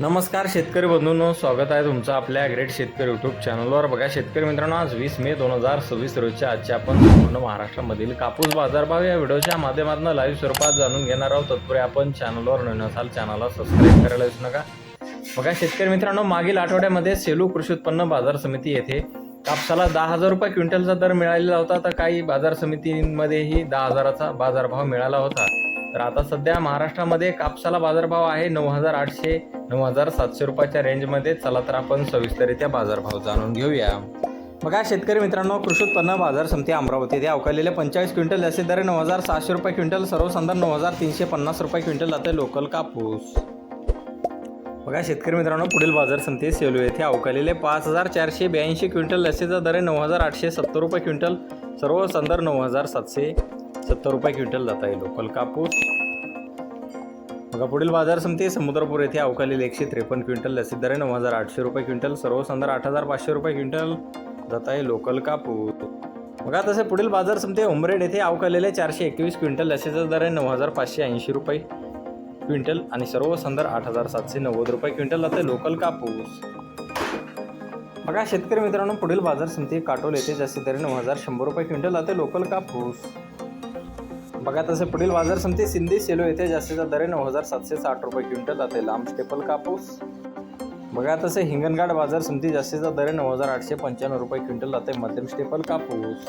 नमस्कार शेतकरी बंधूंनो, स्वागत आहे तुमचं आपल्या ग्रेट शेतकरी यूट्यूब चॅनलवर। बघा शेतकरी मित्रांनो, आज 20 मे 2026 रोजच्या आजच्या आपण संपूर्ण महाराष्ट्रामधील कापूस बाजारभाव या व्हिडिओच्या माध्यमातून लाईव्ह स्वरूपात जाणून घेणार आहोत। तत्पूर्वी आपण चॅनलवर नवीन असाल चॅनलला सबस्क्राईब करायला विसरू नका। बघा शेतकरी मित्रांनो, मागील आठवड्यामध्ये सेलू कृषी उत्पन्न बाजार समिती येथे कापसाला 10,000 रुपये क्विंटलचा दर मिळालेला होता, तर काही बाजार समितींमध्येही 10,000चा बाजारभाव मिळाला होता। तर आता सध्या महाराष्ट्रामध्ये कापसाला बाजारभाव आहे 9,800 9,700 रुपयाच्या रेंजमध्ये। चला तर आपण सविस्तररित्या बाजारभाव जाणून घेऊया। बघा शेतकरी मित्रांनो, कृषी उत्पन्न बाजार समिती अमरावती येथे अवकालेले 45 क्विंटल याचे दर 9,700 रुपये क्विंटल, सर्वसाधारण 9,350 रुपये क्विंटल जाते लोकल कापूस। बघा शेतकरी मित्रांनो, पुढील बाजार समिती सेलू येथे अवकालेले 5,482 क्विंटल याचे दर 9,870 रुपये क्विंटल, सर्वसाधारण 9,770 रुपये क्विंटल जात आहे लोकल कापूस। बघा पुढील बाजार समिती समुद्रपूर येथे अवकालेले 153 क्विंटल याचे दर 9,800 रुपये क्विंटल, सर्वसाधारण 8,500 रुपये क्विंटल जात आहे लोकल कापूस। बघा तसे पुढील बाजार समिती उमरेड येथे अवकालेले 421 क्विंटल याचे दर 9,580 रुपये क्विंटल आणि सर्वसाधारण 8,790 रुपये क्विंटल जाते लोकल कापूस। बघा शेतकरी मित्रांनो, पुढील बाजार समिती काटोल येथे जास्तीत दर 9,100 रुपये क्विंटल जाते लोकल कापूस। बघा तसे पुढील बाजार समिती सिंधी सेलू येथे जास्तीचा दर 9,760 रुपये क्विंटल जाते लांब स्टेपल कापूस। बघा तसे हिंगणघाट बाजार समिती जास्तीचा दर 9,895 रुपये क्विंटल जाते मध्यम स्टेपल कापूस।